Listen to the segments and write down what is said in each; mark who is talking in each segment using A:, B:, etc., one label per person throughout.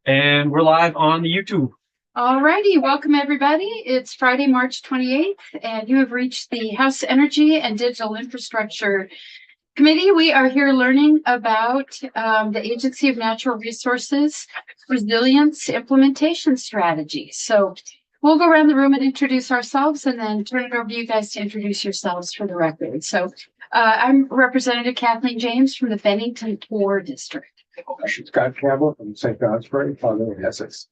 A: And we're live on the YouTube.
B: Alrighty, welcome everybody. It's Friday, March 28th, and you have reached the House Energy and Digital Infrastructure Committee. We are here learning about the Agency of Natural Resources Resilience Implementation Strategy. So we'll go around the room and introduce ourselves and then turn it over to you guys to introduce yourselves for the record. So I'm Representative Kathleen James from the Bennington Poor District.
C: Scott Campbell from St. Johnsbury, Father of Essex.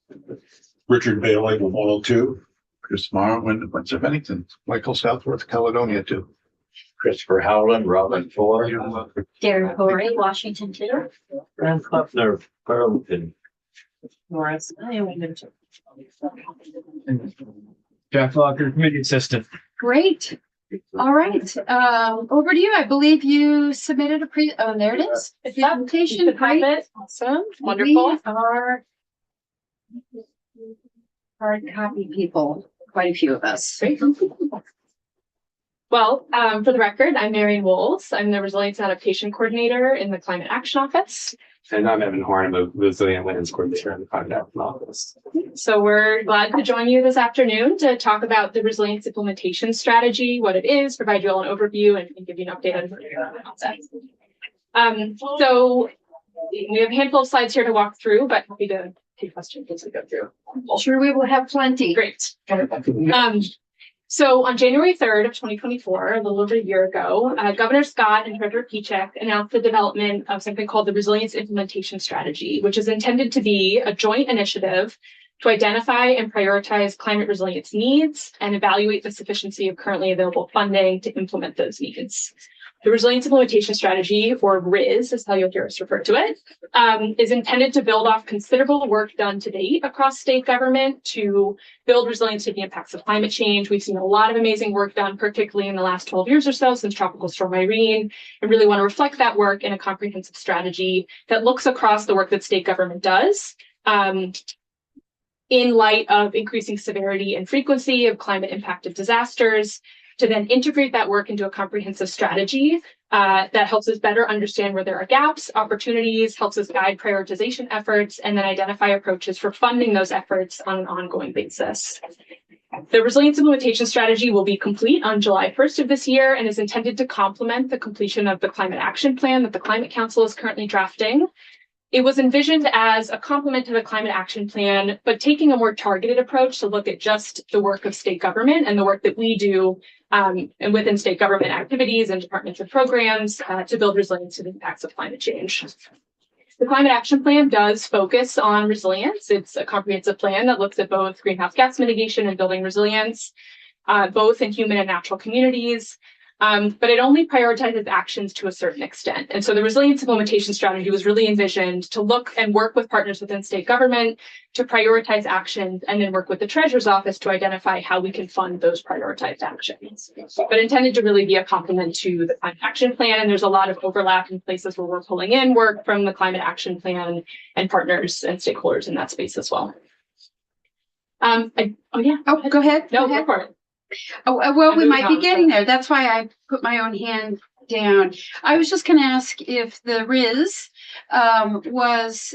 D: Richard Bailey from 102.
E: Chris Morrow, Winds of Bennington. Michael Southworth, Caledonia 2.
F: Christopher Howland, Robin 4.
G: Derek Corey, Washington 2.
F: Graham Kleffner, Burlington.
G: Morris,
A: Jeff Locker, Committee Assistant.
B: Great. All right. Over to you. I believe you submitted a oh, there it is. Presentation. Great.
G: Awesome. Wonderful.
B: We are hard copy people, quite a few of us.
G: Well, for the record, I'm Marion Wolves. I'm the Resilience Adaptation Coordinator in the Climate Action Office.
H: And I'm Evan Horn, the Resilient Lands Coordinator in the Climate Action Office.
G: So we're glad to join you this afternoon to talk about the Resilience Implementation Strategy, what it is, provide you all an overview, and give you an update on the concept. So we have a handful of slides here to walk through, but happy to take questions as we go through.
B: Sure, we will have plenty.
G: Great. So on January 3rd of 2024, a little over a year ago, Governor Scott and Treasurer Pichek announced the development of something called the Resilience Implementation Strategy, which is intended to be a joint initiative to identify and prioritize climate resilience needs and evaluate the sufficiency of currently available funding to implement those needs. The Resilience Implementation Strategy, or RIS, is how you'll hear us refer to it, is intended to build off considerable work done to date across state government to build resilience to the impacts of climate change. We've seen a lot of amazing work done, particularly in the last 12 years or so since Tropical Storm Irene, and really want to reflect that work in a comprehensive strategy that looks across the work that state government does in light of increasing severity and frequency of climate impacted disasters, to then integrate that work into a comprehensive strategy that helps us better understand where there are gaps, opportunities, helps us guide prioritization efforts, and then identify approaches for funding those efforts on an ongoing basis. The Resilience Implementation Strategy will be complete on July 1st of this year and is intended to complement the completion of the Climate Action Plan that the Climate Council is currently drafting. It was envisioned as a complement to the Climate Action Plan, but taking a more targeted approach to look at just the work of state government and the work that we do and within state government activities and departments and programs to build resilience to the impacts of climate change. The Climate Action Plan does focus on resilience. It's a comprehensive plan that looks at both greenhouse gas mitigation and building resilience, both in human and natural communities. But it only prioritizes actions to a certain extent. And so the Resilience Implementation Strategy was really envisioned to look and work with partners within state government to prioritize actions and then work with the Treasurer's Office to identify how we can fund those prioritized actions. But intended to really be a complement to the Climate Action Plan. And there's a lot of overlap in places where we're pulling in work from the Climate Action Plan and partners and stakeholders in that space as well.
B: Go ahead.
G: No,
B: go ahead.
G: go for it.
B: Oh, well, we might be getting there. That's why I put my own hand down. I was just going to ask if the RIS was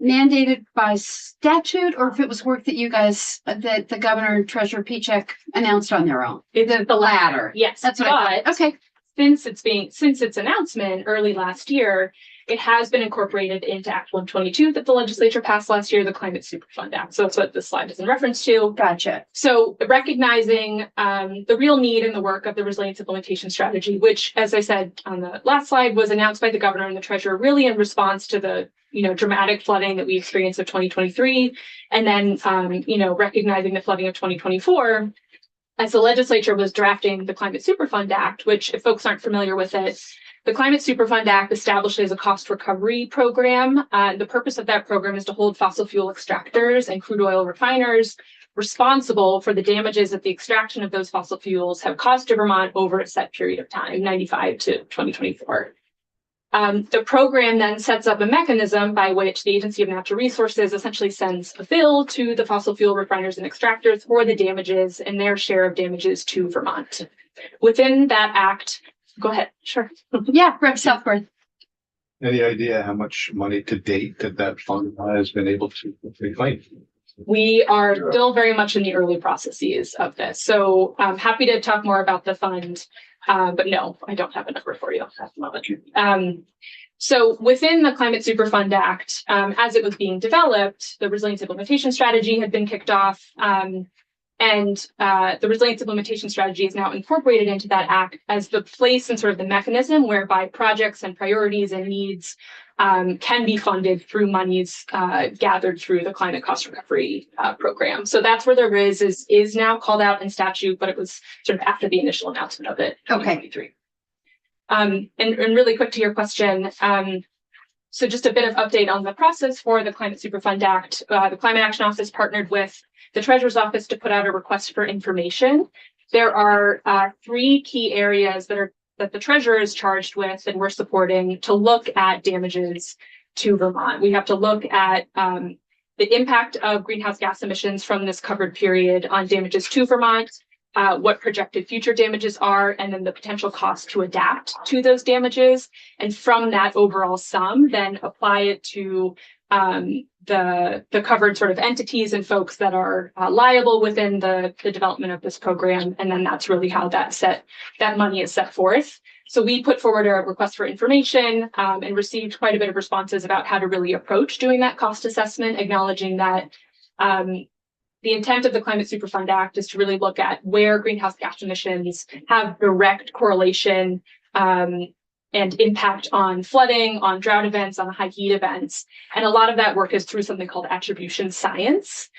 B: mandated by statute or if it was work that you guys, that the governor and Treasurer Pichek announced on their own.
G: It's the latter. Yes.
B: That's what I thought. Okay.
G: Since its announcement early last year, it has been incorporated into Act 122 that the legislature passed last year, the Climate Superfund Act. So that's what this slide is in reference to.
B: Gotcha.
G: So recognizing the real need in the work of the Resilience Implementation Strategy, which, as I said on the last slide, was announced by the governor and the treasurer really in response to the dramatic flooding that we experienced of 2023, and then recognizing the flooding of 2024. As the legislature was drafting the Climate Superfund Act, which, if folks aren't familiar with it, the Climate Superfund Act establishes a cost recovery program. The purpose of that program is to hold fossil fuel extractors and crude oil refiners responsible for the damages that the extraction of those fossil fuels have caused to Vermont over a set period of time, 95 to 2024. The program then sets up a mechanism by which the Agency of Natural Resources essentially sends a bill to the fossil fuel refiners and extractors for the damages and their share of damages to Vermont. Within that act, go ahead, sure.
B: Yeah, Rep. Southworth.
E: Any idea how much money to date that fund has been able to reclaim?
G: We are still very much in the early processes of this. So I'm happy to talk more about the fund, but no, I don't have a number for you at the moment. So within the Climate Superfund Act, as it was being developed, the Resilience Implementation Strategy had been kicked off. And the Resilience Implementation Strategy is now incorporated into that act as the place and sort of the mechanism whereby projects and priorities and needs can be funded through monies gathered through the Climate Cost Recovery Program. So that's where the RIS is now called out in statute, but it was sort of after the initial announcement of it.
B: Okay.
G: And really quick to your question, so just a bit of update on the process for the Climate Superfund Act. The Climate Action Office partnered with the Treasurer's Office to put out a request for information. There are 3 key areas that the Treasurer is charged with and we're supporting to look at damages to Vermont. We have to look at the impact of greenhouse gas emissions from this covered period on damages to Vermont, what projected future damages are, and then the potential cost to adapt to those damages. And from that overall sum, then apply it to the covered sort of entities and folks that are liable within the development of this program. And then that's really how that money is set forth. So we put forward a request for information and received quite a bit of responses about how to really approach doing that cost assessment, acknowledging that the intent of the Climate Superfund Act is to really look at where greenhouse gas emissions have direct correlation and impact on flooding, on drought events, on high heat events. And a lot of that work is through something called attribution science,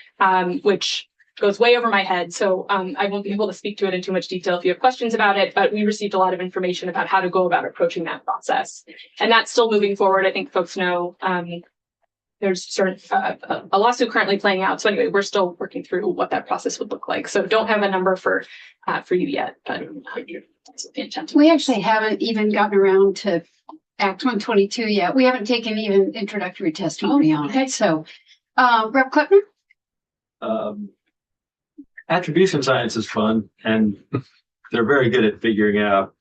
G: which goes way over my head. So I won't be able to speak to it in too much detail if you have questions about it, but we received a lot of information about how to go about approaching that process. And that's still moving forward. I think folks know there's sort of a lawsuit currently playing out. So anyway, we're still working through what that process would look like. So don't have a number for you yet, but that's the intent.
B: We actually haven't even gotten around to Act 122 yet. We haven't taken even introductory testimony on it. So, Rep. Clipper?
F: Attribution science is fun, and they're very good at figuring out,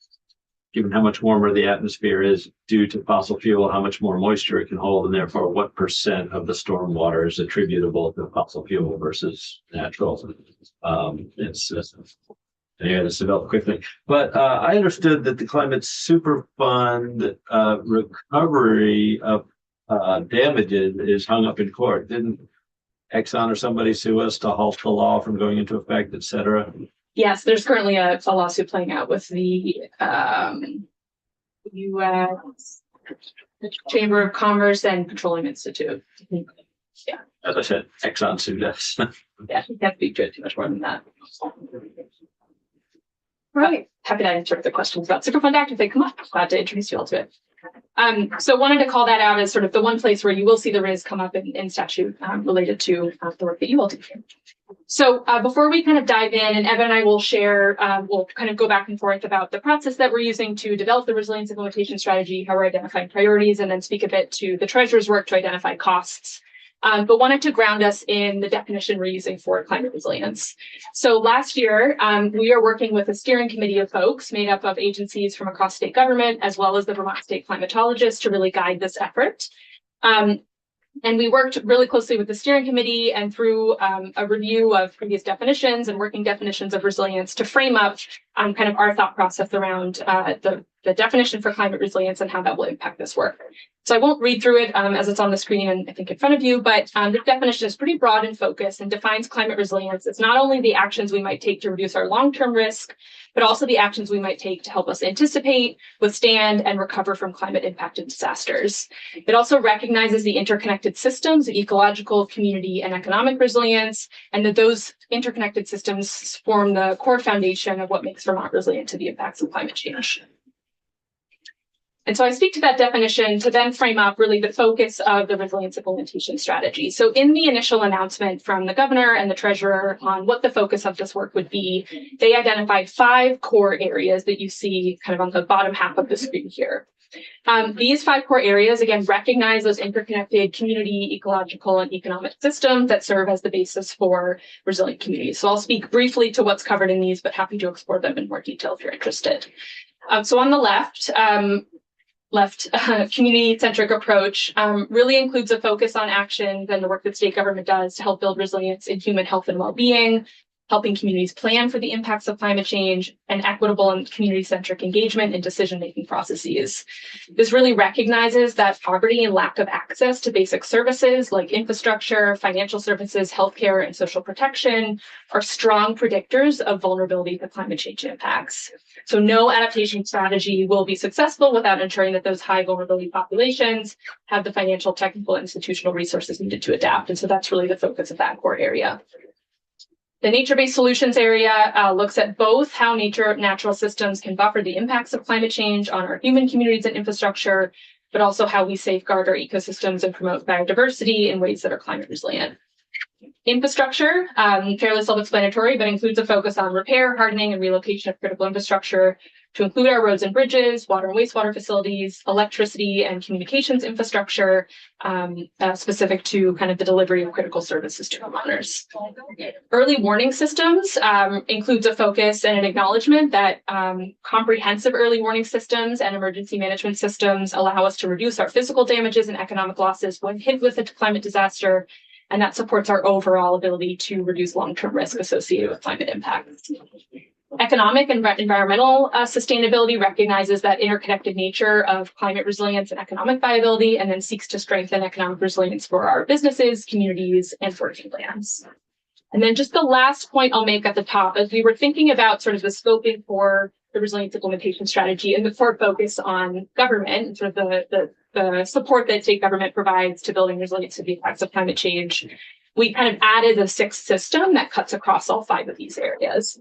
F: given how much warmer the atmosphere is due to fossil fuel, how much more moisture it can hold, and therefore what % of the storm water is attributable to fossil fuel versus natural. It's developed quickly. But I understood that the Climate Superfund recovery of damages is hung up in court. Didn't Exxon or somebody sue us to halt the law from going into effect, et cetera?
G: Yes, there's currently a lawsuit playing out with the U.S. Chamber of Commerce and Petroleum Institute. Yeah.
F: As I said, Exxon sued us.
G: Yeah, you can't speak to it too much more than that.
B: Right.
G: Happy to answer the questions about Superfund Act if they come up. Glad to introduce you all to it. So wanted to call that out as sort of the one place where you will see the RIS come up in statute related to the work that you all do. So before we kind of dive in, and Evan and I will share, we'll kind of go back and forth about the process that we're using to develop the resilience implementation strategy, how we're identifying priorities, and then speak a bit to the Treasurer's work to identify costs. But wanted to ground us in the definition we're using for climate resilience. So last year, we are working with a steering committee of folks made up of agencies from across state government, as well as the Vermont State Climatologists to really guide this effort. And we worked really closely with the steering committee and through a review of previous definitions and working definitions of resilience to frame up kind of our thought process around the definition for climate resilience and how that will impact this work. So I won't read through it as it's on the screen and I think in front of you, but the definition is pretty broad in focus and defines climate resilience. It's not only the actions we might take to reduce our long-term risk, but also the actions we might take to help us anticipate, withstand, and recover from climate-impacted disasters. It also recognizes the interconnected systems of ecological, community, and economic resilience, and that those interconnected systems form the core foundation of what makes Vermont resilient to the impacts of climate change. And so I speak to that definition to then frame up really the focus of the resilience implementation strategy. So in the initial announcement from the governor and the treasurer on what the focus of this work would be, they identified 5 core areas that you see kind of on the bottom half of the screen here. These 5 core areas, again, recognize those interconnected community, ecological, and economic systems that serve as the basis for resilient communities. So I'll speak briefly to what's covered in these, but happy to explore them in more detail if you're interested. So on the left, left community-centric approach really includes a focus on actions and the work that state government does to help build resilience in human health and well-being, helping communities plan for the impacts of climate change, and equitable and community-centric engagement in decision-making processes. This really recognizes that poverty and lack of access to basic services like infrastructure, financial services, healthcare, and social protection are strong predictors of vulnerability to climate change impacts. So no adaptation strategy will be successful without ensuring that those high vulnerability populations have the financial, technical, and institutional resources needed to adapt. And so that's really the focus of that core area. The nature-based solutions area looks at both how natural systems can buffer the impacts of climate change on our human communities and infrastructure, but also how we safeguard our ecosystems and promote biodiversity in ways that are climate resilient. Infrastructure, fairly self-explanatory, but includes a focus on repair, hardening, and relocation of critical infrastructure to include our roads and bridges, water and wastewater facilities, electricity and communications infrastructure, specific to kind of the delivery of critical services to homeowners. Early warning systems includes a focus and an acknowledgement that comprehensive early warning systems and emergency management systems allow us to reduce our physical damages and economic losses when hit with a climate disaster, and that supports our overall ability to reduce long-term risk associated with climate impacts. Economic and environmental sustainability recognizes that interconnected nature of climate resilience and economic viability, and then seeks to strengthen economic resilience for our businesses, communities, and working lands. And then just the last point I'll make at the top, as we were thinking about sort of the scoping for the resilience implementation strategy and the core focus on government and sort of the support that state government provides to building resilience to the effects of climate change, we kind of added a sixth system that cuts across all 5 of these areas.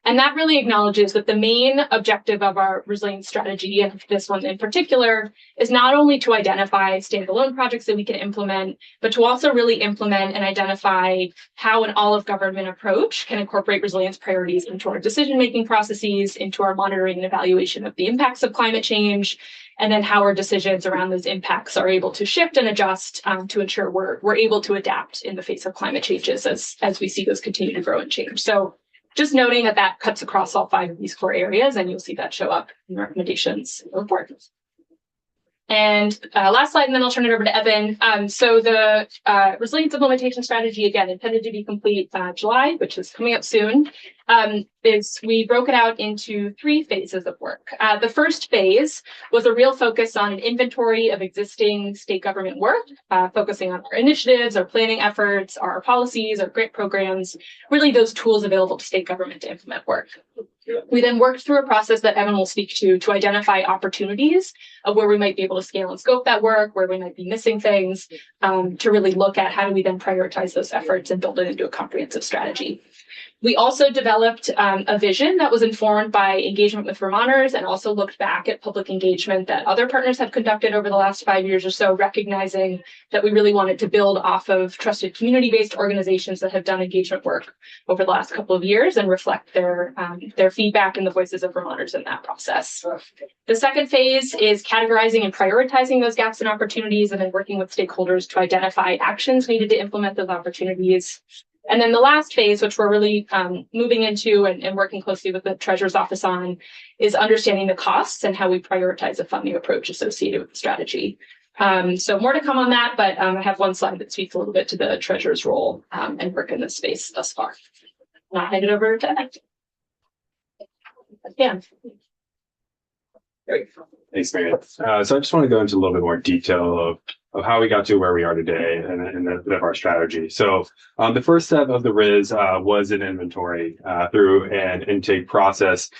G: And that really acknowledges that the main objective of our resilience strategy, and this one in particular, is not only to identify standalone projects that we can implement, but to also really implement and identify how an all-of-government approach can incorporate resilience priorities into our decision-making processes, into our monitoring and evaluation of the impacts of climate change, and then how our decisions around those impacts are able to shift and adjust to ensure we're able to adapt in the face of climate changes as we see those continue to grow and change. So just noting that that cuts across all 5 of these core areas, and you'll see that show up in recommendations in the report. And last slide, and then I'll turn it over to Evan. So the resilience implementation strategy, again, intended to be complete July, which is coming up soon, is we broke it out into 3 phases of work. The first phase was a real focus on an inventory of existing state government work, focusing on our initiatives, our planning efforts, our policies, our grant programs, really those tools available to state government to implement work. We then worked through a process that Evan will speak to identify opportunities of where we might be able to scale and scope that work, where we might be missing things, to really look at how do we then prioritize those efforts and build it into a comprehensive strategy. We also developed a vision that was informed by engagement with Vermonters and also looked back at public engagement that other partners have conducted over the last 5 years or so, recognizing that we really wanted to build off of trusted community-based organizations that have done engagement work over the last couple of years and reflect their feedback and the voices of Vermonters in that process. The second phase is categorizing and prioritizing those gaps and opportunities, and then working with stakeholders to identify actions needed to implement those opportunities. And then the last phase, which we're really moving into and working closely with the Treasurer's Office on, is understanding the costs and how we prioritize a funding approach associated with the strategy. So more to come on that, but I have one slide that speaks a little bit to the Treasurer's role and work in this space thus far. And I'll hand it over to Ed. Yeah.
H: Thanks, Mary. So I just want to go into a little bit more detail of how we got to where we are today and of our strategy. So the first step of the RIS was an inventory through an intake process.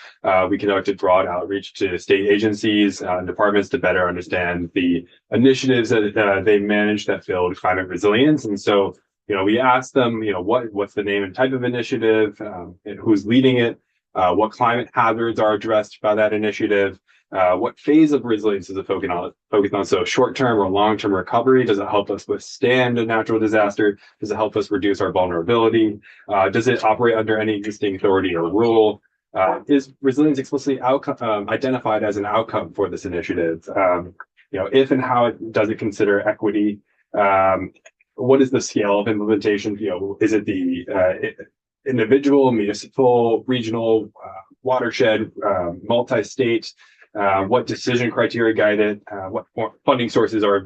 H: We conducted broad outreach to state agencies and departments to better understand the initiatives that they manage that build climate resilience. And so, we asked them, what's the name and type of initiative, and who's leading it, what climate hazards are addressed by that initiative, what phase of resilience is it focused on? So short-term or long-term recovery? Does it help us withstand a natural disaster? Does it help us reduce our vulnerability? Does it operate under any existing authority or rule? Is resilience explicitly identified as an outcome for this initiative? If and how does it consider equity? What is the scale of implementation? Is it the individual, municipal, regional, watershed, multi-state? what decision criteria guide it, what funding sources are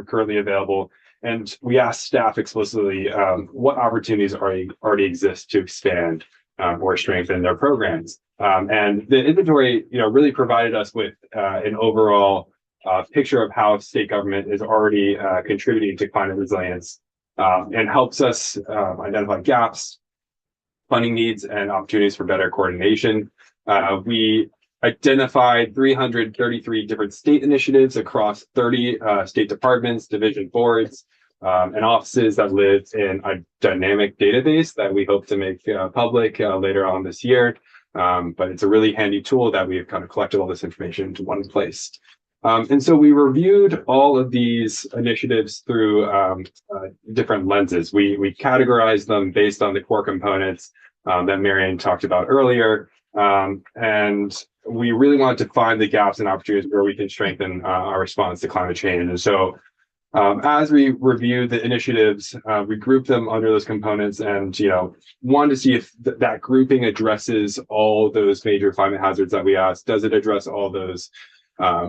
H: currently available. And we asked staff explicitly what opportunities already exist to expand or strengthen their programs. And the inventory, really provided us with an overall picture of how state government is already contributing to climate resilience, and helps us identify gaps, funding needs, and opportunities for better coordination. We identified 333 different state initiatives across 30 state departments, division boards, and offices that live in a dynamic database that we hope to make public later on this year. But it's a really handy tool that we've kind of collected all this information into one place. And so we reviewed all of these initiatives through different lenses. We categorized them based on the core components that Marian talked about earlier. And we really wanted to find the gaps and opportunities where we can strengthen our response to climate change. And so as we reviewed the initiatives, we grouped them under those components and, wanted to see if that grouping addresses all those major climate hazards that we asked. Does it address all those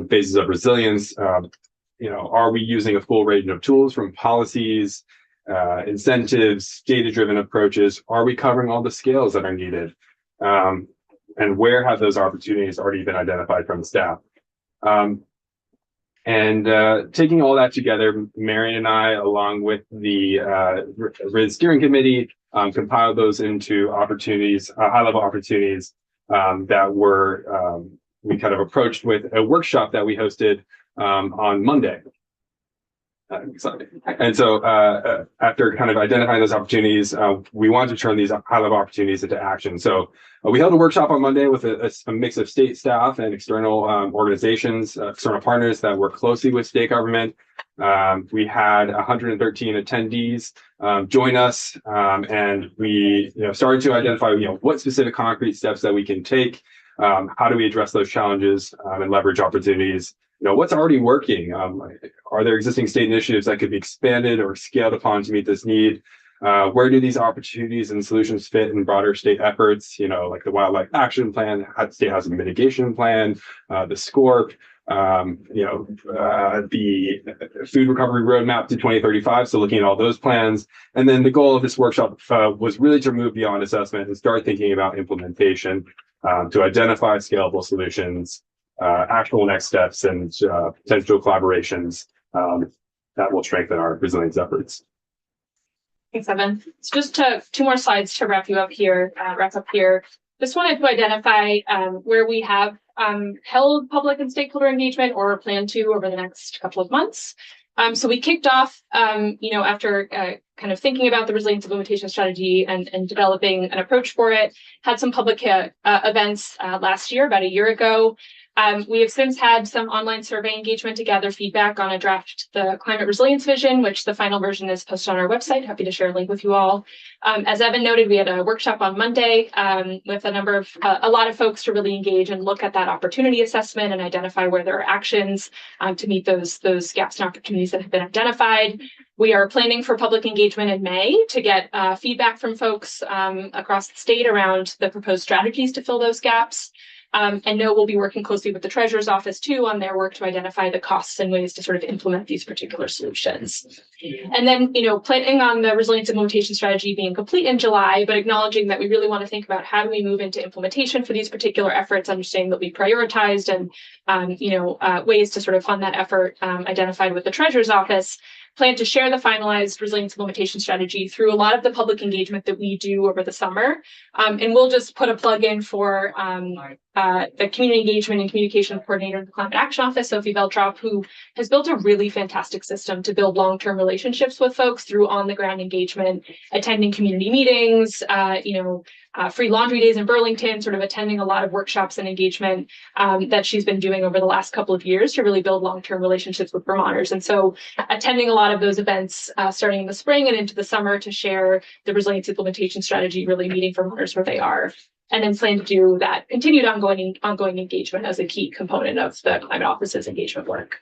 H: phases of resilience? Are we using a full range of tools from policies, incentives, data-driven approaches? Are we covering all the scales that are needed? And where have those opportunities already been identified from the staff? And taking all that together, Marian and I, along with the RIS steering committee, compiled those into opportunities, high-level opportunities that we kind of approached with a workshop that we hosted on Monday. And so after kind of identifying those opportunities, we wanted to turn these high-level opportunities into action. So we held a workshop on Monday with a mix of state staff and external organizations, external partners that work closely with state government. We had 113 attendees join us, and we started to identify what specific concrete steps that we can take. How do we address those challenges and leverage opportunities? What's already working? Are there existing state initiatives that could be expanded or scaled upon to meet this need? Where do these opportunities and solutions fit in broader state efforts? Like the Wildlife Action Plan, the State Housing Mitigation Plan, the SCORP, the Food Recovery Roadmap to 2035. So looking at all those plans. And then the goal of this workshop was really to move beyond assessment and start thinking about implementation to identify scalable solutions, actual next steps, and potential collaborations that will strengthen our resilience efforts.
G: Thanks, Evan. So just two more slides to wrap up here. Just wanted to identify where we have held public and stakeholder engagement or plan to over the next couple of months. So we kicked off, after kind of thinking about the resilience implementation strategy and developing an approach for it, had some public events last year, about a year ago. We have since had some online survey engagement to gather feedback on a draft, the climate resilience vision, which the final version is posted on our website. Happy to share a link with you all. As Evan noted, we had a workshop on Monday with a lot of folks to really engage and look at that opportunity assessment and identify where there are actions to meet those gaps and opportunities that have been identified. We are planning for public engagement in May to get feedback from folks across the state around the proposed strategies to fill those gaps. And know we'll be working closely with the Treasurer's Office too on their work to identify the costs and ways to sort of implement these particular solutions. And then, planning on the resilience implementation strategy being complete in July, but acknowledging that we really want to think about how do we move into implementation for these particular efforts, understanding that we prioritized and, ways to sort of fund that effort identified with the Treasurer's Office. Plan to share the finalized resilience implementation strategy through a lot of the public engagement that we do over the summer. And we'll just put a plug in for the community engagement and communication coordinator of the Climate Action Office, Sophie Veltrop, who has built a really fantastic system to build long-term relationships with folks through on-the-ground engagement, attending community meetings, free laundry days in Burlington, sort of attending a lot of workshops and engagement that she's been doing over the last couple of years to really build long-term relationships with Vermonters. And so attending a lot of those events starting in the spring and into the summer to share the resilience implementation strategy, really meeting Vermonters where they are. And then plan to do that continued ongoing engagement as a key component of the Climate Office's engagement work.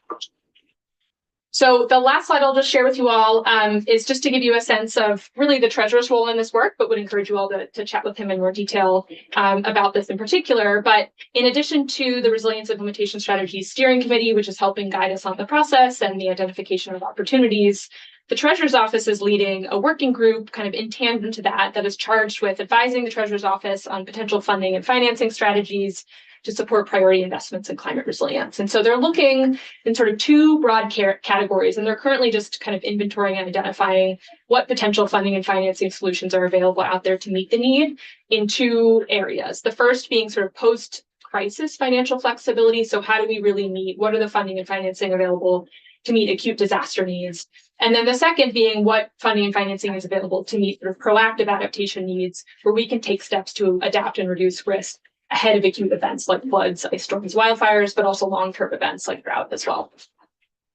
G: So the last slide I'll just share with you all is just to give you a sense of really the treasurer's role in this work, but would encourage you all to chat with him in more detail about this in particular. But in addition to the Resilience Implementation Strategy Steering Committee, which is helping guide us on the process and the identification of opportunities, the Treasurer's Office is leading a working group kind of in tandem to that is charged with advising the Treasurer's Office on potential funding and financing strategies to support priority investments in climate resilience. And so they're looking in sort of two broad categories, and they're currently just kind of inventorying and identifying what potential funding and financing solutions are available out there to meet the need in two areas. The first being sort of post-crisis financial flexibility. So how do we really meet, what are the funding and financing available to meet acute disaster needs? And then the second being what funding and financing is available to meet sort of proactive adaptation needs, where we can take steps to adapt and reduce risk ahead of acute events like floods, ice storms, wildfires, but also long-term events like drought as well.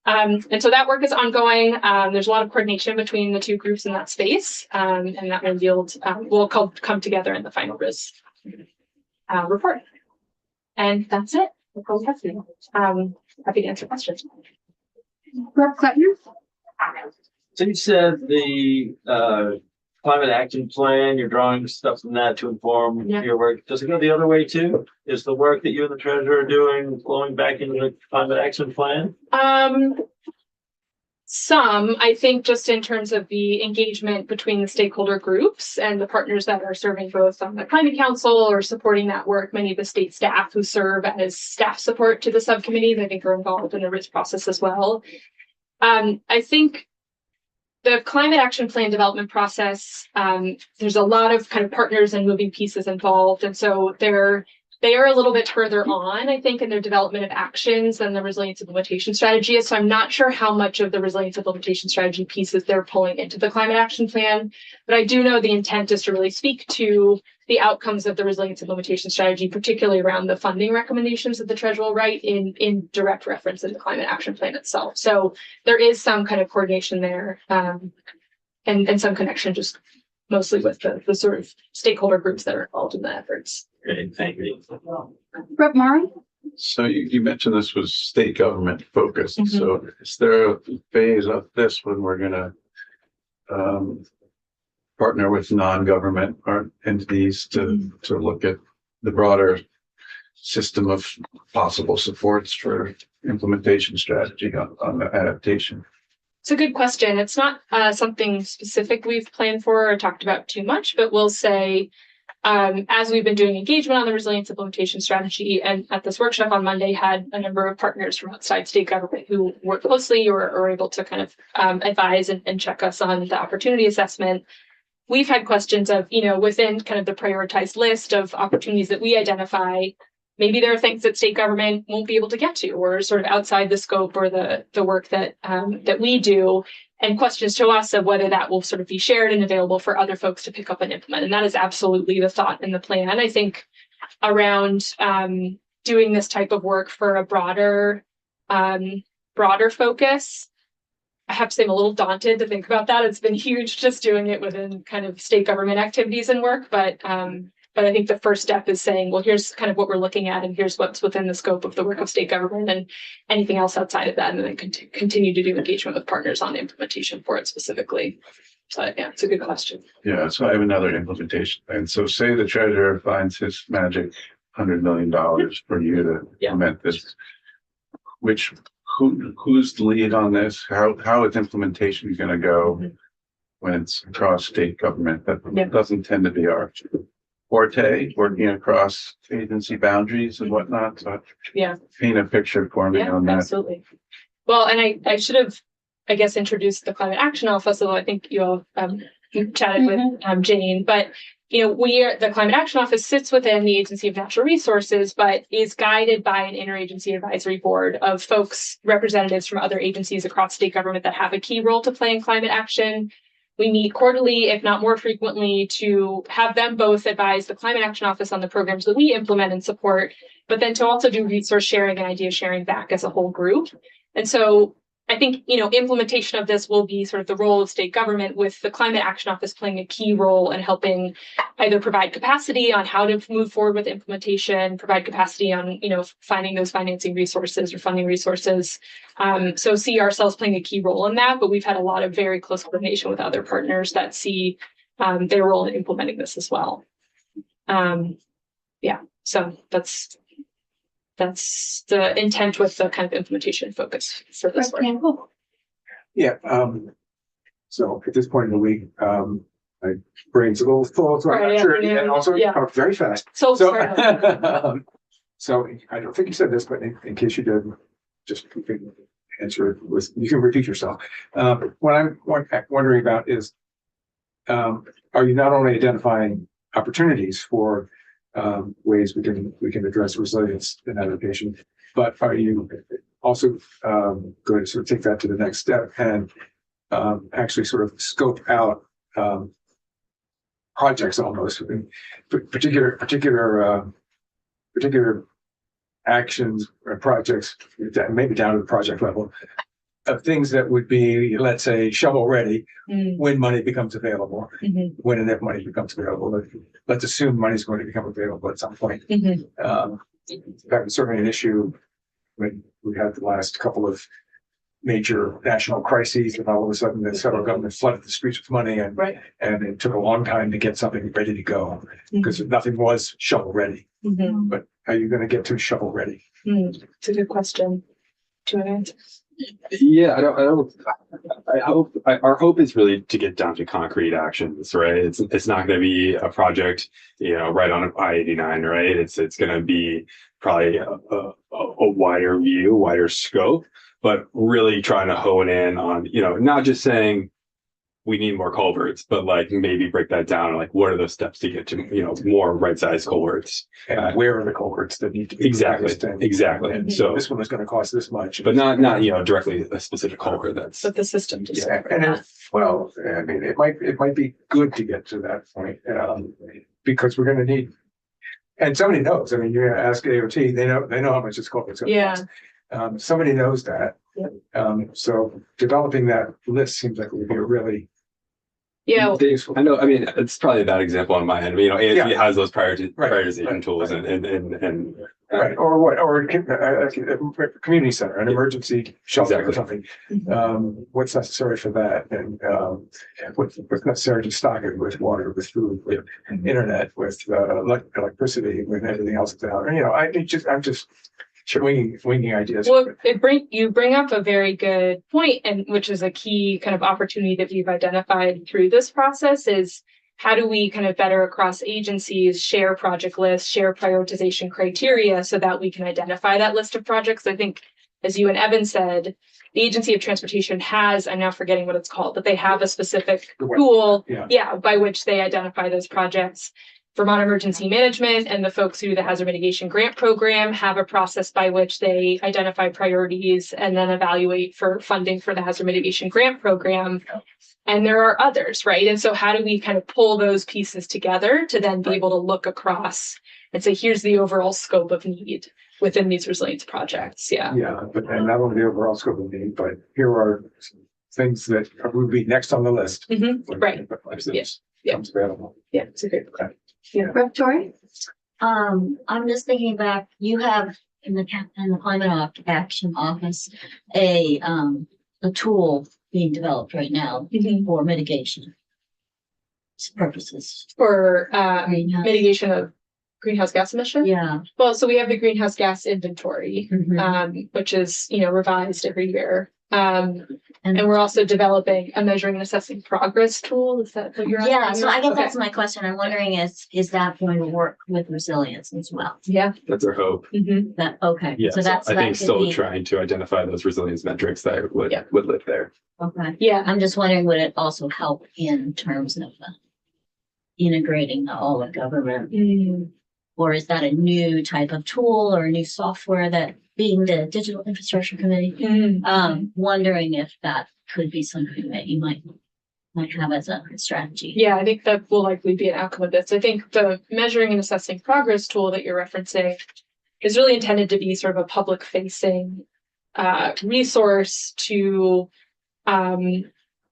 G: And so that work is ongoing. There's a lot of coordination between the two groups in that space, and that will yield, will come together in the final RIS report. And that's it. Happy to answer questions.
B: Rep. Klettner?
F: So you said the climate action plan, you're drawing stuff from that to inform your work. Does it go the other way too? Is the work that you and the treasurer are doing flowing back into the climate action plan?
G: Some, I think, just in terms of the engagement between the stakeholder groups and the partners that are serving both on the Climate Council or supporting that work. Many of the state staff who serve as staff support to the subcommittees, I think, are involved in the RIS process as well. I think the climate action plan development process, there's a lot of kind of partners and moving pieces involved. And so they are a little bit further on, I think, in their development of actions than the resilience implementation strategy is. So I'm not sure how much of the resilience implementation strategy pieces they're pulling into the climate action plan, but I do know the intent is to really speak to the outcomes of the resilience implementation strategy, particularly around the funding recommendations that the treasurer will write in direct reference in the climate action plan itself. So there is some kind of coordination there, and some connection just mostly with the sort of stakeholder groups that are involved in the efforts.
F: Great, thank you.
B: Rep. Murray?
I: So you mentioned this was state government focused. So is there a phase of this when we're gonna partner with non-government entities to look at the broader system of possible supports for implementation strategy on the adaptation?
G: It's a good question. It's not something specific we've planned for or talked about too much, but we'll say, as we've been doing engagement on the resilience implementation strategy, and at this workshop on Monday had a number of partners from outside state government who work closely or are able to kind of advise and check us on the opportunity assessment. We've had questions of, within kind of the prioritized list of opportunities that we identify, maybe there are things that state government won't be able to get to, or sort of outside the scope or the work that we do, and questions to us of whether that will sort of be shared and available for other folks to pick up and implement. And that is absolutely the thought in the plan. I think around doing this type of work for a broader focus, I have to say I'm a little daunted to think about that. It's been huge just doing it within kind of state government activities and work, but I think the first step is saying, well, here's kind of what we're looking at, and here's what's within the scope of the work of state government, and anything else outside of that, and then continue to do engagement with partners on the implementation for it specifically. So yeah, it's a good question.
I: Yeah, so I have another implementation. And so say the treasurer finds his magic $100 million for you to implement this. Who's the lead on this? How is implementation going to go when it's across state government? That doesn't tend to be our forte, working across agency boundaries and whatnot. So paint a picture for me on that. Absolutely.
G: Well, and I should have, I guess, introduced the Climate Action Office, although I think you all chatted with Jane, but the Climate Action Office sits within the Agency of Natural Resources, but is guided by an interagency advisory board of folks, representatives from other agencies across state government that have a key role to play in climate action. We meet quarterly, if not more frequently, to have them both advise the Climate Action Office on the programs that we implement and support, but then to also do resource sharing and idea sharing back as a whole group. And so I think, implementation of this will be sort of the role of state government, with the Climate Action Office playing a key role in helping either provide capacity on how to move forward with implementation, provide capacity on, finding those financing resources or funding resources. So see ourselves playing a key role in that, but we've had a lot of very close coordination with other partners that see their role in implementing this as well. So that's the intent with the kind of implementation focus for this work.
C: Yeah, so at this point in the week, my brain's a little full, so I'm
G: Right,
C: not sure,
G: yeah,
C: and also
G: yeah.
C: talk very fast.
G: So,
C: So,
G: sorry.
C: so I don't think you said this, but in case you did, just you can answer it with, you can repeat yourself. What I'm wondering about is, are you not only identifying opportunities for ways we can address resilience in adaptation, but are you also going to sort of take that to the next step and actually sort of scope out projects almost, particular actions or projects, maybe down to the project level, of things that would be, let's say, shovel ready when money becomes available, when and if money becomes available. Let's assume money's going to become available at some point. That was certainly an issue when we had the last couple of major national crises, and all of a sudden the federal government flooded the streets with money, and it took a long time to get something ready to go because nothing was shovel ready. But are you going to get to shovel ready?
G: It's a good question. Do you want to answer?
H: Yeah, our hope is really to get down to concrete actions, right? It's not going to be a project, right on I-89, right? It's going to be probably a wider view, wider scope, but really trying to hone in on, not just saying we need more culverts, but like maybe break that down. Like, what are those steps to get to, more right-sized culverts?
C: And where are the culverts that need to be
H: Exactly.
C: And
H: So
C: this one is going to cost this much,
H: but not directly a specific culvert. That's
G: But the system just
C: well, I mean, it might be good to get to that point, because we're going to need. And somebody knows. I mean, you ask AOT; they know how much this culvert's going to cost. Somebody knows that. So developing that list seems like it would be a really
H: I know. I mean, it's probably a bad example on my end. AOT has those prioritization tools, and
C: right, or what, or a community center, an emergency shelter or something. What's necessary for that, and what's necessary to stock it with water, with food, with internet, with electricity, with everything else that's out there. I'm just winging ideas.
G: Well, you bring up a very good point, and which is a key kind of opportunity that we've identified through this process is how do we kind of better across agencies share project lists, share prioritization criteria so that we can identify that list of projects. I think, as you and Evan said, the Agency of Transportation has, I'm now forgetting what it's called, but they have a specific tool, by which they identify those projects. Vermont Emergency Management and the folks who do the Hazard Mitigation Grant Program have a process by which they identify priorities and then evaluate for funding for the Hazard Mitigation Grant Program. And there are others, right? And so how do we kind of pull those pieces together to then be able to look across and say, here's the overall scope of need within these resilience projects?
C: And not only the overall scope of need, but here are things that would be next on the list.
G: Right.
C: Comes available.
G: Yeah, it's a great point.
J: Rep. Torrey? I'm just thinking back, you have in the Climate Action Office a tool being developed right now for mitigation purposes.
G: For mitigation of greenhouse gas emissions?
J: Yeah.
G: Well, so we have the greenhouse gas inventory, which is, revised every year. And we're also developing a measuring and assessing progress tool. Is that what you're asking?
J: Yeah, so I guess that's my question. I'm wondering is that going to work with resilience as well?
G: Yeah.
H: That's our hope.
J: Okay.
H: Yeah.
J: So that's
H: I think still trying to identify those resilience metrics that would live there.
J: Okay.
G: Yeah.
J: I'm just wondering, would it also help in terms of integrating all of government? Or is that a new type of tool or a new software that being the Digital Infrastructure Committee, wondering if that could be something that you might have as a strategy?
G: Yeah, I think that will likely be an outcome of this. I think the measuring and assessing progress tool that you're referencing is really intended to be sort of a public facing resource to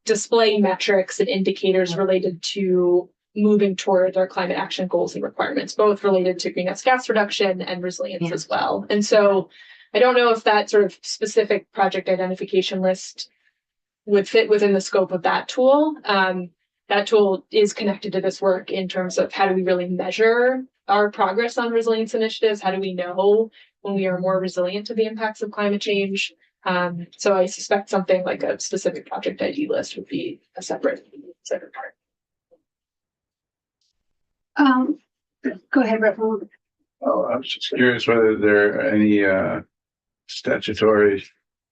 G: display metrics and indicators related to moving toward our climate action goals and requirements, both related to greenhouse gas reduction and resilience as well. And so I don't know if that sort of specific project identification list would fit within the scope of that tool. That tool is connected to this work in terms of how do we really measure our progress on resilience initiatives? How do we know when we are more resilient to the impacts of climate change? So I suspect something like a specific project ID list would be a separate part.
B: Go ahead, Rep.
I: Oh, I was just curious whether there are any statutory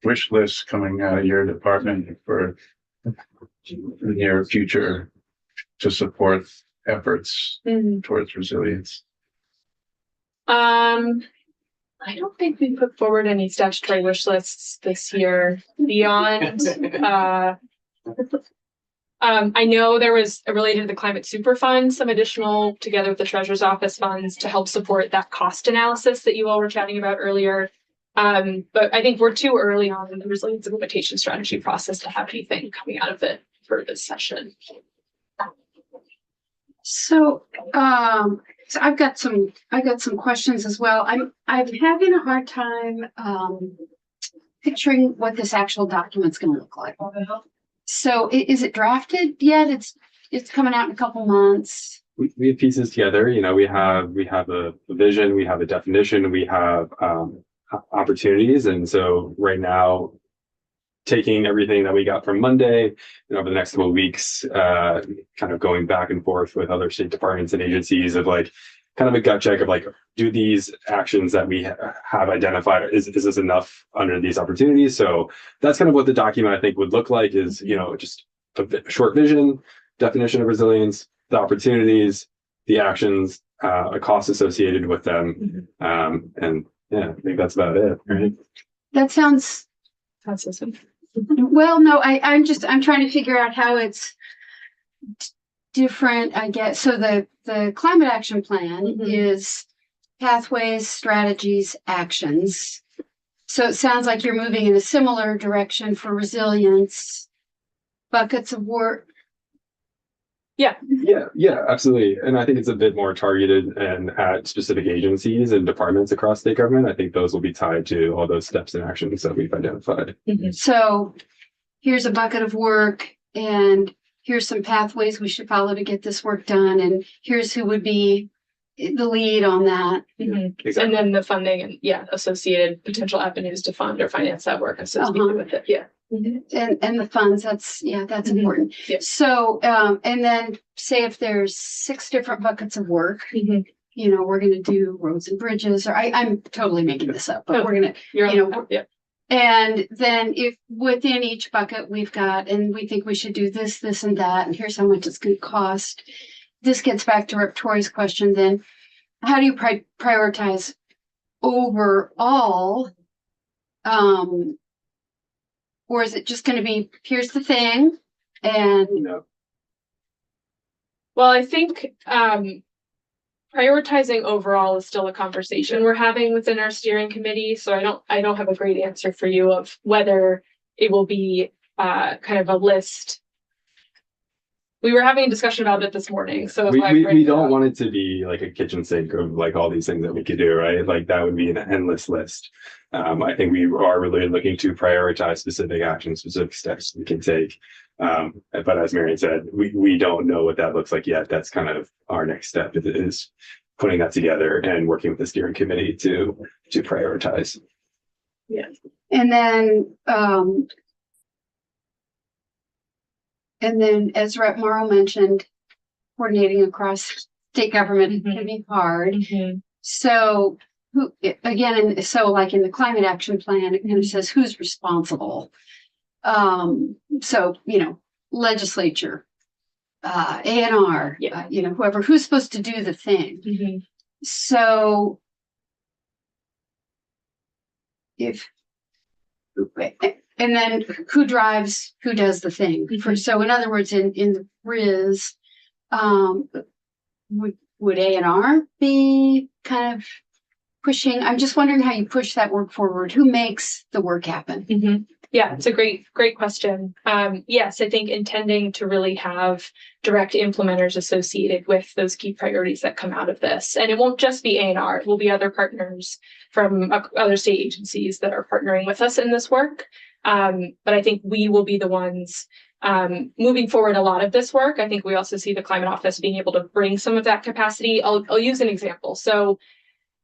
I: wish lists coming out of your department for the near future to support efforts towards resilience.
G: I don't think we put forward any statutory wish lists this year beyond I know there was related to the climate super fund, some additional together with the treasurer's office funds to help support that cost analysis that you all were chatting about earlier. But I think we're too early on in the resilience implementation strategy process to have anything coming out of it for this session.
B: So I've got some questions as well. I'm having a hard time picturing what this actual document's going to look like. So is it drafted yet? It's coming out in a couple months.
H: We have pieces together. You know, we have a vision, we have a definition, we have opportunities, and so right now, taking everything that we got from Monday and over the next couple of weeks, kind of going back and forth with other state departments and agencies of like kind of a gut check of like, do these actions that we have identified, is this enough under these opportunities? So that's kind of what the document I think would look like is, you know, just a short vision, definition of resilience, the opportunities, the actions, a cost associated with them. And yeah, I think that's about it, right?
B: That sounds
G: awesome.
B: Well, no, I'm trying to figure out how it's different, I guess. So the climate action plan is pathways, strategies, actions. So it sounds like you're moving in a similar direction for resilience, buckets of work.
H: Yeah, absolutely. And I think it's a bit more targeted and at specific agencies and departments across state government. I think those will be tied to all those steps and actions that we've identified.
B: So here's a bucket of work, and here's some pathways we should follow to get this work done, and here's who would be the lead on that.
H: Exactly.
G: And then the funding and associated potential avenues to fund or finance that work associated with it.
B: And the funds, that's important.
G: Yeah.
B: So and then say if there's 6 different buckets of work, you know, we're going to do roads and bridges, or I'm totally making this up, but we're going to, and then if within each bucket we've got, and we think we should do this, this, and that, and here's how much it's going to cost. This gets back to Rep. Torrey's question then. How do you prioritize overall? Or is it just going to be, here's the thing, and
G: Well, I think prioritizing overall is still a conversation we're having within our steering committee. So I don't have a great answer for you of whether it will be kind of a list. We were having a discussion about it this morning. So
H: we don't want it to be like a kitchen sink of like all these things that we could do, right? Like that would be an endless list. I think we are really looking to prioritize specific actions, specific steps we can take. But as Marian said, we don't know what that looks like yet. That's kind of our next step is putting that together and working with the steering committee to prioritize.
B: Yeah. And then as Rep. Morrow mentioned, coordinating across state government can be hard. So who, again, so like in the climate action plan, it kind of says who's responsible. So, you know, legislature, A&R, you know, whoever, who's supposed to do the thing. So and then who does the thing? So in other words, in the RIS, would A&R be kind of pushing, I'm just wondering how you push that work forward. Who makes the work happen?
G: Yeah, it's a great question. Yes, I think intending to really have direct implementers associated with those key priorities that come out of this. And it won't just be A&R, it will be other partners from other state agencies that are partnering with us in this work. But I think we will be the ones moving forward a lot of this work. I think we also see the Climate Office being able to bring some of that capacity. I'll use an example. So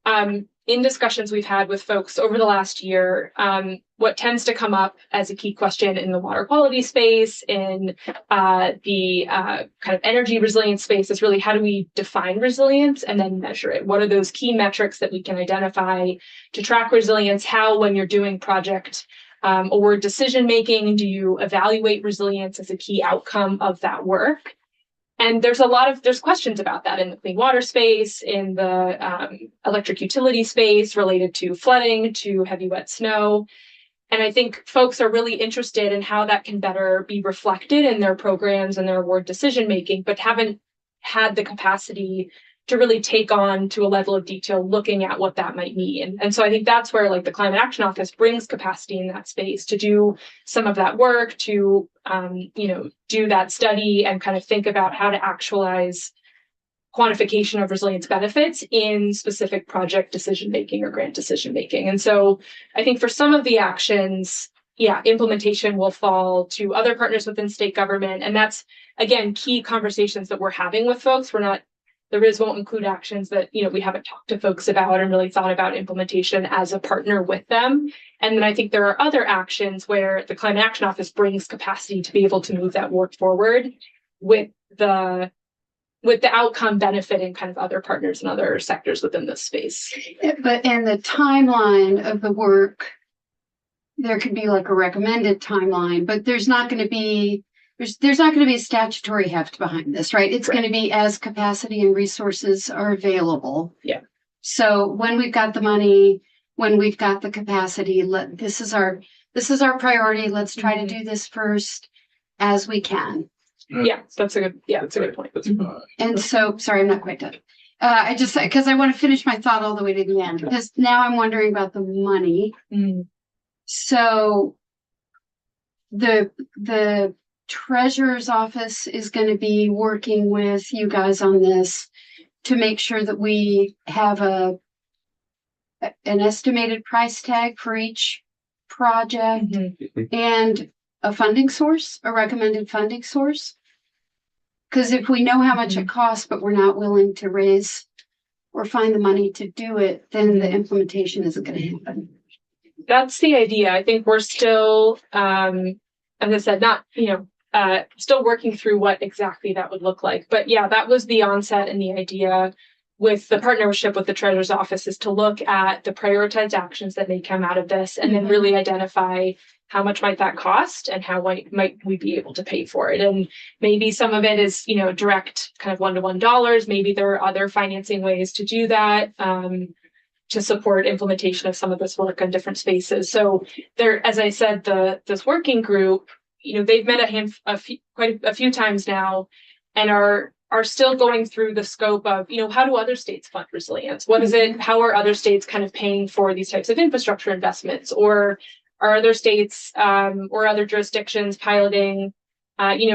G: in discussions we've had with folks over the last year, what tends to come up as a key question in the water quality space, in the kind of energy resilience space, is really how do we define resilience and then measure it? What are those key metrics that we can identify to track resilience? How, when you're doing project or decision making, do you evaluate resilience as a key outcome of that work? And there's questions about that in the clean water space, in the electric utility space related to flooding, to heavy wet snow. And I think folks are really interested in how that can better be reflected in their programs and their award decision making, but haven't had the capacity to really take on to a level of detail looking at what that might mean. And so I think that's where like the Climate Action Office brings capacity in that space to do some of that work, to do that study and kind of think about how to actualize quantification of resilience benefits in specific project decision making or grant decision making. And so I think for some of the actions, implementation will fall to other partners within state government. And that's, again, key conversations that we're having with folks. The RIS won't include actions that, we haven't talked to folks about and really thought about implementation as a partner with them. And then I think there are other actions where the Climate Action Office brings capacity to be able to move that work forward with the outcome benefiting kind of other partners and other sectors within this space.
B: But in the timeline of the work, there could be like a recommended timeline, but there's not going to be statutory heft behind this, right? It's going to be as capacity and resources are available.
G: Yeah.
B: So when we've got the money, when we've got the capacity, this is our priority. Let's try to do this first as we can.
G: Yeah, that's a good point.
B: And so, sorry, I'm not quite done. Because I want to finish my thought all the way to the end, because now I'm wondering about the money. So the Treasurer's Office is going to be working with you guys on this to make sure that we have an estimated price tag for each project and a funding source, a recommended funding source. Because if we know how much it costs, but we're not willing to raise or find the money to do it, then the implementation isn't going to happen.
G: That's the idea. I think we're still, as I said, not, still working through what exactly that would look like. But yeah, that was the onset and the idea with the partnership with the Treasurer's Office, is to look at the prioritized actions that may come out of this and then really identify how much might that cost and how might we be able to pay for it. And maybe some of it is, direct kind of one-to-one dollars. Maybe there are other financing ways to do that, to support implementation of some of this work in different spaces. So there, as I said, this working group, they've met quite a few times now, and are still going through the scope of, how do other states fund resilience? What is it? How are other states kind of paying for these types of infrastructure investments? Or are other states or other jurisdictions piloting,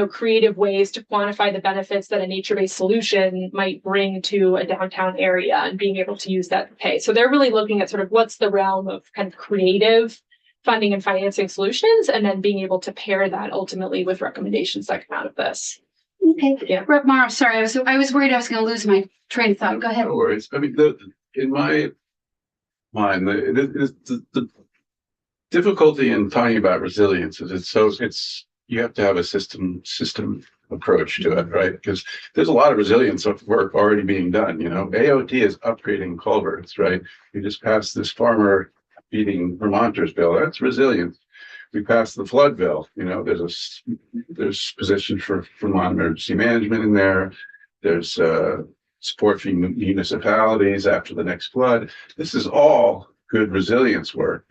G: creative ways to quantify the benefits that a nature-based solution might bring to a downtown area and being able to use that to pay? So they're really looking at sort of what's the realm of kind of creative funding and financing solutions, and then being able to pair that ultimately with recommendations that come out of this.
B: Okay.
G: Yeah.
B: Mara, sorry, I was worried I was going to lose my train of thought. Go ahead.
I: No worries. I mean, in my mind, the difficulty in talking about resilience is you have to have a system approach to it, right? Because there's a lot of resilience work already being done. AOT is upgrading culverts, right? We just passed this farmer feeding Vermonters bill. That's resilience. We passed the flood bill. There's position for Vermont emergency management in there. There's support for municipalities after the next flood. This is all good resilience work.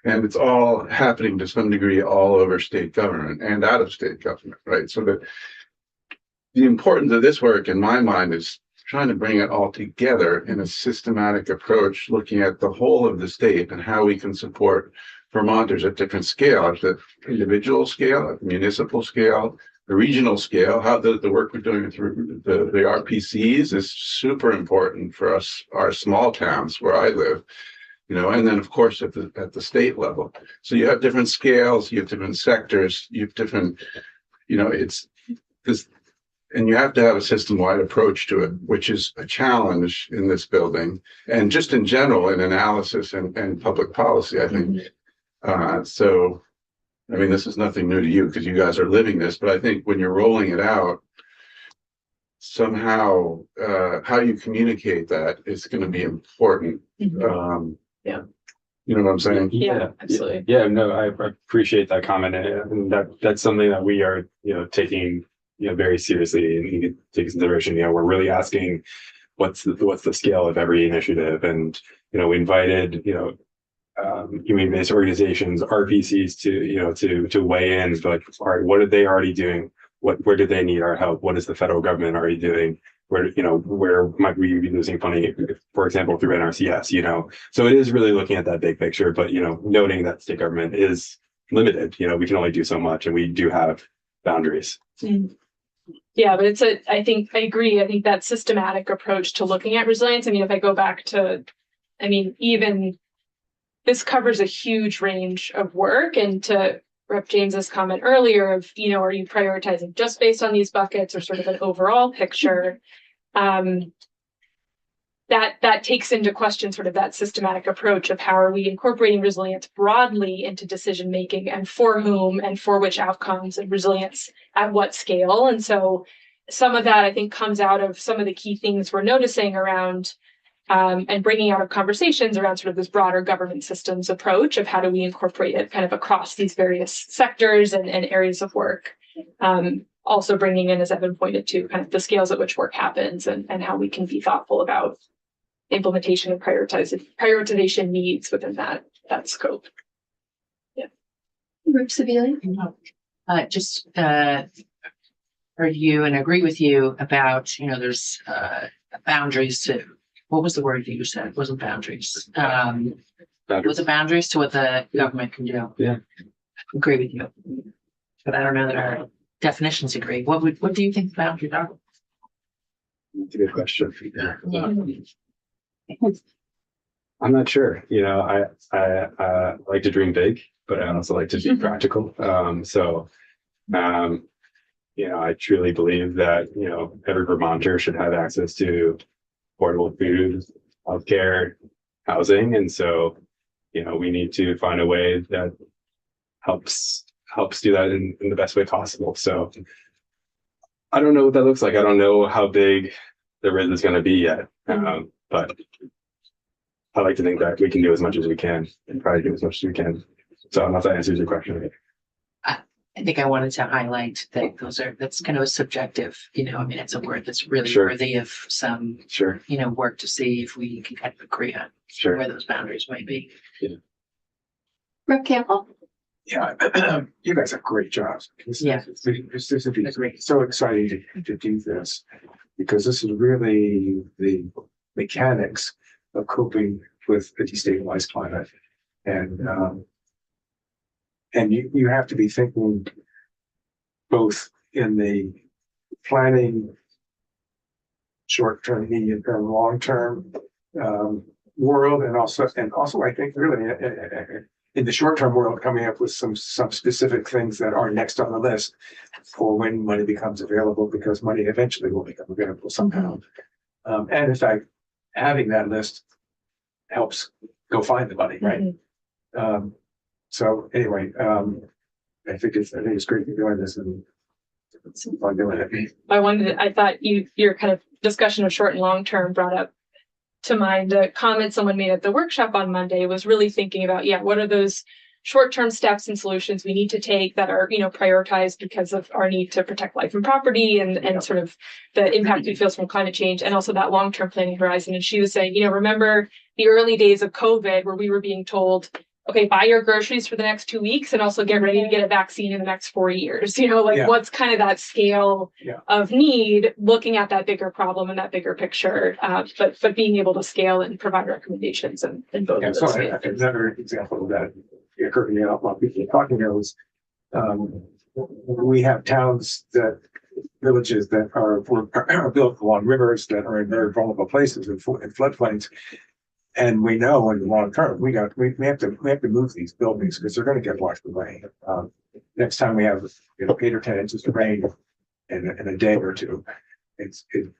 I: And it's all happening to some degree all over state government and out of state government, right? So the importance of this work in my mind is trying to bring it all together in a systematic approach, looking at the whole of the state and how we can support Vermonters at different scale, at the individual scale, at the municipal scale, the regional scale, how the work we're doing through the RPCs is super important for us, our small towns where I live, you know, and then of course at the state level. So you have different scales, you have different sectors, you have different, you know, it's this, and you have to have a system-wide approach to it, which is a challenge in this building and just in general in analysis and public policy, I think. So, I mean, this is nothing new to you because you guys are living this, but I think when you're rolling it out, somehow how you communicate that is going to be important.
G: Yeah.
I: You know what I'm saying?
G: Yeah, absolutely.
H: Yeah, no, I appreciate that comment, and that's something that we are, you know, taking, you know, very seriously and take consideration. You know, we're really asking what's the scale of every initiative, and you know, we invited, you know, community-based organizations, RPCs to weigh in. Like, all right, what are they already doing? Where do they need our help? What is the federal government already doing? Where might we be losing funding, for example, through NRCS, you know? So it is really looking at that big picture, but, you know, noting that state government is limited, you know, we can only do so much and we do have boundaries.
G: Yeah, but I think I agree. I think that systematic approach to looking at resilience, I mean, if I go back to, I mean, even this covers a huge range of work, and to Rep. James's comment earlier of, you know, are you prioritizing just based on these buckets or sort of an overall picture? That takes into question sort of that systematic approach of how are we incorporating resilience broadly into decision making, and for whom and for which outcomes, and resilience at what scale. And so some of that I think comes out of some of the key things we're noticing around and bringing out of conversations around sort of this broader government systems approach of how do we incorporate it kind of across these various sectors and areas of work. Also bringing in, as Evan pointed to, kind of the scales at which work happens and how we can be thoughtful about implementation and prioritization needs within that scope. Yeah.
B: Rep. Sabili?
K: Just heard you and agree with you about, you know, there's boundaries to, what was the word you said? It wasn't boundaries. Was it boundaries to what the government can do?
H: Yeah.
K: Agree with you. But I don't know that our definitions agree. What do you think the boundaries are?
H: That's a good question. I'm not sure. You know, I like to dream big, but I also like to be practical. You know, I truly believe that, you know, every Vermonter should have access to affordable food, healthcare, housing. And so, you know, we need to find a way that helps do that in the best way possible. So I don't know what that looks like. I don't know how big the RIS is going to be yet. But I like to think that we can do as much as we can and try to do as much as we can. So I don't know if that answers your question.
K: I think I wanted to highlight that that's kind of a subjective, you know, I mean, it's a word that's really
H: Sure.
K: worthy of some, you know, work to see if we can kind of agree on where those boundaries might be.
H: Yeah.
B: Rep. Campbell?
C: Yeah, you guys have great jobs. This would be
K: Agreed.
C: so exciting to do this, because this is really the mechanics of coping with a destabilized climate. And you have to be thinking both in the planning, short-term, medium-term, long-term world, and also I think really in the short-term world, coming up with some specific things that are next on the list for when money becomes available, because money eventually will become available somehow. And in fact, having that list helps go find the money, right? So anyway, I think it's great to be doing this, and it's fun doing it.
G: I thought your kind of discussion of short and long term brought up to mind a comment someone made at the workshop on Monday, was really thinking about, what are those short-term steps and solutions we need to take that are, you know, prioritized because of our need to protect life and property and sort of the impact we feel from climate change, and also that long-term planning horizon. And she was saying, you know, remember the early days of COVID where we were being told, okay, buy your groceries for the next 2 weeks and also get ready to get a vaccine in the next 4 years. You know, like
C: Yeah.
G: what's kind of that scale
C: Yeah.
G: of need, looking at that bigger problem and that bigger picture, but being able to scale and provide recommendations and both
C: Yeah,
G: of
C: so
G: those.
C: another example of that occurred to me while people were talking here was, we have towns villages that are built along rivers that are in very vulnerable places in floodplains. And we know in the long term, we have to move these buildings because they're going to get washed away. Next time we have 8 or 10 inches of rain in a day or two,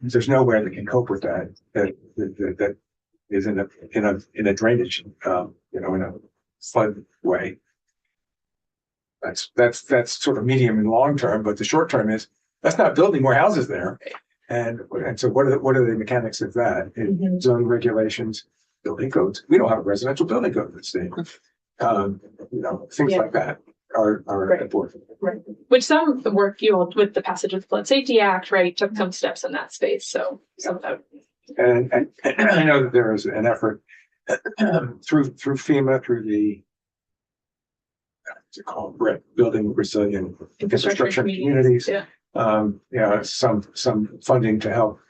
C: there's nowhere that can cope with that is in a drainage, in a flood way. That's sort of medium and long term, but the short term is that's not building more houses there. And so what are the mechanics of that? Zone regulations, building codes. We don't have a residential building code in the state. Things like that are
G: Right.
C: important.
G: Right. Which some work, with the passage of the Flood Safety Act, right, took some steps in that space. So some of that.
C: And I know that there is an effort through FEMA, through the building resilient infrastructure in communities.
G: Yeah.
C: Some funding to help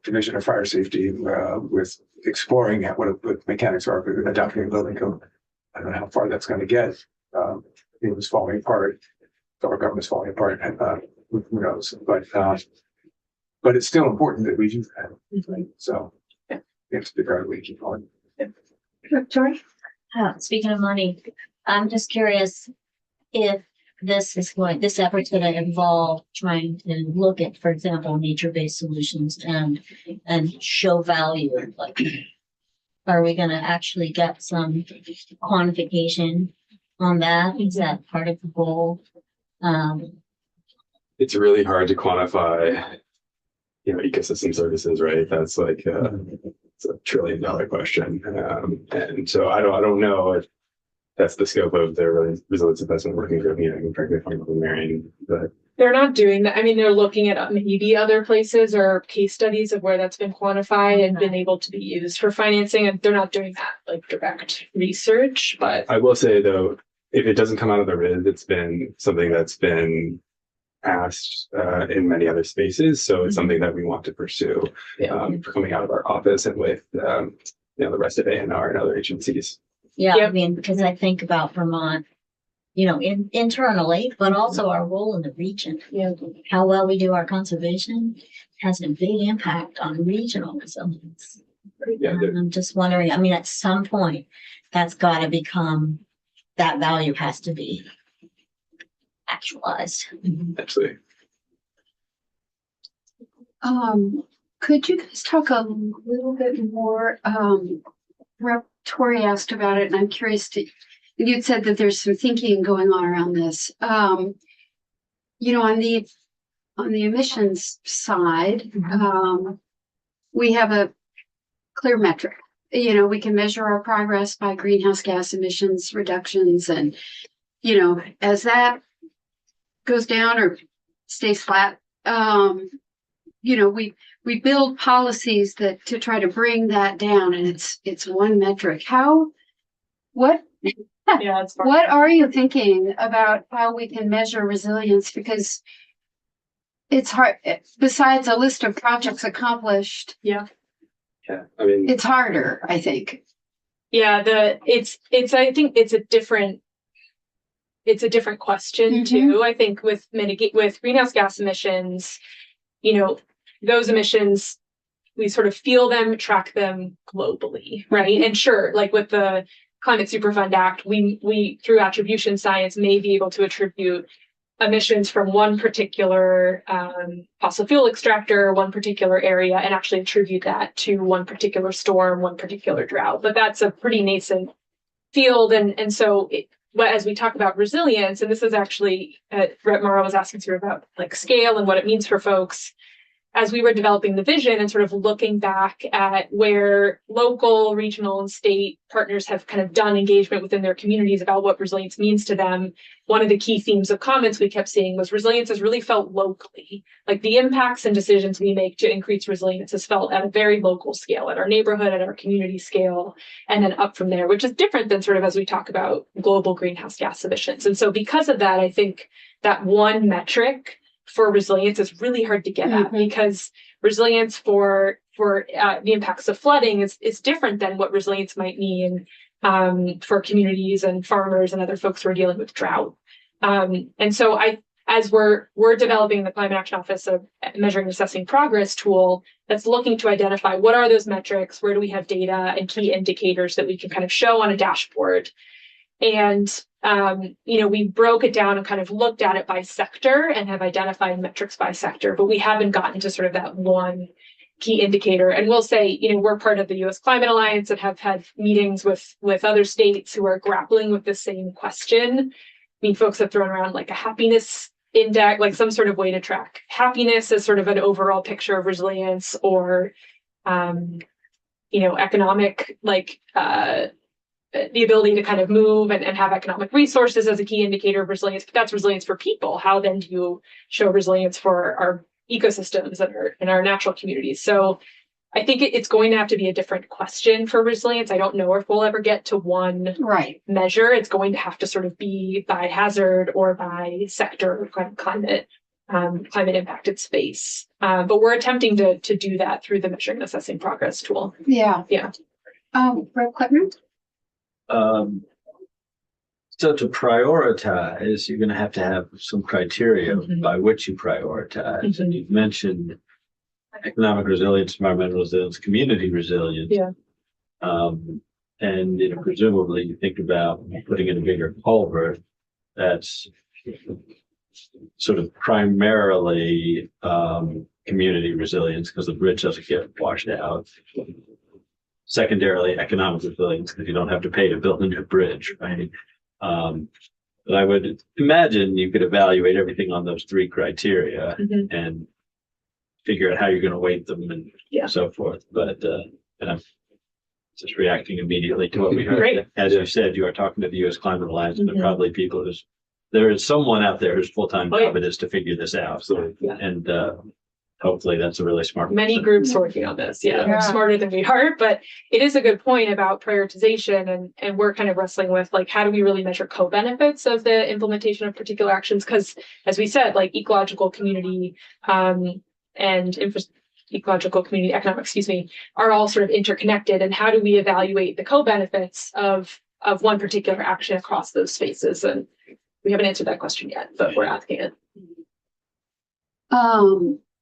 C: Division of Fire Safety with exploring what the mechanics are of adopting a building code. I don't know how far that's going to get. It was falling apart. Our government's falling apart. Who knows? But it's still important that we do that. So we have to figure out a way to keep on.
B: Victoria?
J: Speaking of money, I'm just curious if this effort's going to involve trying to look at, for example, nature-based solutions and show value. Like, are we going to actually get some quantification on that? Is that part of the goal?
H: It's really hard to quantify, ecosystem services, right? That's like it's a $1 trillion question. And so I don't know if that's the scope of their resilience investment working group. I can correct me if I'm wrong, Marion, but
G: They're not doing that. I mean, they're looking at maybe other places or case studies of where that's been quantified and been able to be used for financing. And they're not doing that like direct research, but
H: I will say though, if it doesn't come out of the RIS, it's been something that's been asked in many other spaces. So it's something that we want to pursue coming out of our office and with the rest of ANR and other agencies.
J: Yeah,
G: Yep.
J: I mean, because I think about Vermont, internally, but also our role in the region.
G: Yeah.
J: How well we do our conservation has a big impact on regional resilience.
H: Yeah,
J: And I'm just wondering, I mean, at some point, that's got to become, that value has to be actualized.
H: absolutely.
B: Could you guys talk a little bit more? Tori asked about it, and I'm curious you'd said that there's some thinking going on around this. On the emissions side, we have a clear metric. We can measure our progress by greenhouse gas emissions reductions, and as that goes down or stays flat, we build policies to try to bring that down, and it's one metric. What are you thinking about how we can measure resilience? Because it's hard, besides a list of projects accomplished.
H: Yeah, I mean,
B: it's harder, I think.
G: Yeah, I think it's a different question too. I think with greenhouse gas emissions, those emissions, we sort of feel them, track them globally, right? And sure, like with the Climate Superfund Act, we through attribution science may be able to attribute emissions from one particular fossil fuel extractor, one particular area, and actually attribute that to one particular storm, one particular drought. But that's a pretty nascent field, and so as we talk about resilience, and this is actually Rhett Mara was asking you about like scale and what it means for folks. as we were developing the vision and sort of looking back at where local, regional, and state partners have kind of done engagement within their communities about what resilience means to them, one of the key themes of comments we kept seeing was resilience is really felt locally. Like the impacts and decisions we make to increase resilience is felt at a very local scale, at our neighborhood, at our community scale, and then up from there, which is different than sort of as we talk about global greenhouse gas emissions. And so because of that, I think that one metric for resilience is really hard to get at, because resilience for the impacts of flooding is different than what resilience might mean for communities and farmers and other folks who are dealing with drought. And so as we're developing the Climate Action Office, a measuring and assessing progress tool that's looking to identify what are those metrics, where do we have data and key indicators that we can kind of show on a dashboard. And we broke it down and kind of looked at it by sector and have identified metrics by sector, but we haven't gotten to sort of that one key indicator. And we'll say, we're part of the U.S. Climate Alliance and have had meetings with other states who are grappling with the same question. I mean, folks have thrown around like a happiness index, like some sort of way to track happiness as sort of an overall picture of resilience, or, economic, the ability to kind of move and have economic resources as a key indicator of resilience. But that's resilience for people. How then do you show resilience for our ecosystems and our natural communities? So I think it's going to have to be a different question for resilience. I don't know if we'll ever get to one measure. It's going to have to sort of be by hazard or by sector or kind of climate impacted space. But we're attempting to do that through the measuring and assessing progress tool.
B: Yeah.
G: Yeah.
B: Brett Clipman?
F: So to prioritize, you're going to have some criteria by which you prioritize. And you've mentioned economic resilience, environmental resilience, community resilience.
G: Yeah.
F: And presumably you think about putting in a bigger culvert that's sort of primarily community resilience because the bridge doesn't get washed out. Secondarily, economic resilience because you don't have to pay to build a new bridge, right? But I would imagine you could evaluate everything on those three criteria and figure out how you're going to weight them and so forth. But and I'm just reacting immediately to what we heard.
G: Great.
F: As you said, you are talking to the U.S. Climate Alliance, and there are probably people there is someone out there whose full-time job it is to figure this out. So, and hopefully that's a really smart
G: Many
F: person.
G: groups working on this. Yeah. Smarter than we are, but it is a good point about prioritization. And we're kind of wrestling with like, how do we really measure co-benefits of the implementation of particular actions? Because as we said, like ecological community and ecological community economics, are all sort of interconnected. And how do we evaluate the co-benefits of one particular action across those spaces? And we haven't answered that question yet, but we're asking it.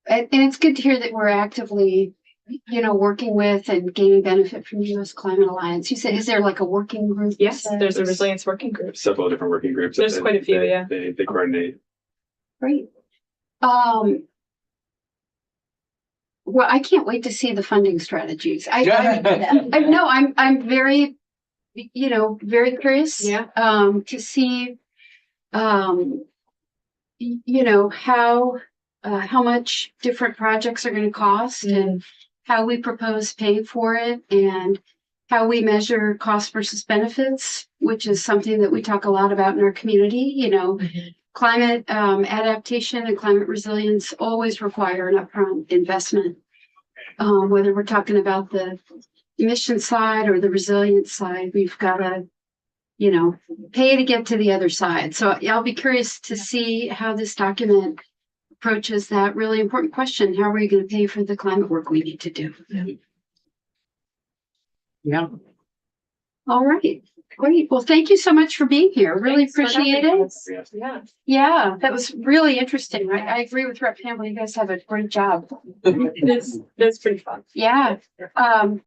B: And it's good to hear that we're actively, working with and gaining benefit from the U.S. Climate Alliance. You said, is there like a working group?
G: Yes, there's a resilience working group.
H: Several different working groups.
G: There's quite a few,
H: They coordinate.
B: Great. Well, I can't wait to see the funding strategies. I'm very, very curious. To see, how much different projects are going to cost and how we propose paying for it and how we measure cost versus benefits, which is something that we talk a lot about in our community. Climate adaptation and climate resilience always require an upfront investment, whether we're talking about the emission side or the resilience side. We've got to, pay to get to the other side. So I'll be curious to see how this document approaches that really important question. How are we going to pay for the climate work we need to do?
K: Yeah.
B: All right. Great. Well, thank you so much for being here. Really appreciate it. Yeah, that was really interesting. I agree with Rep. Campbell. You guys have a great job.
G: That's pretty fun.
B: Yeah.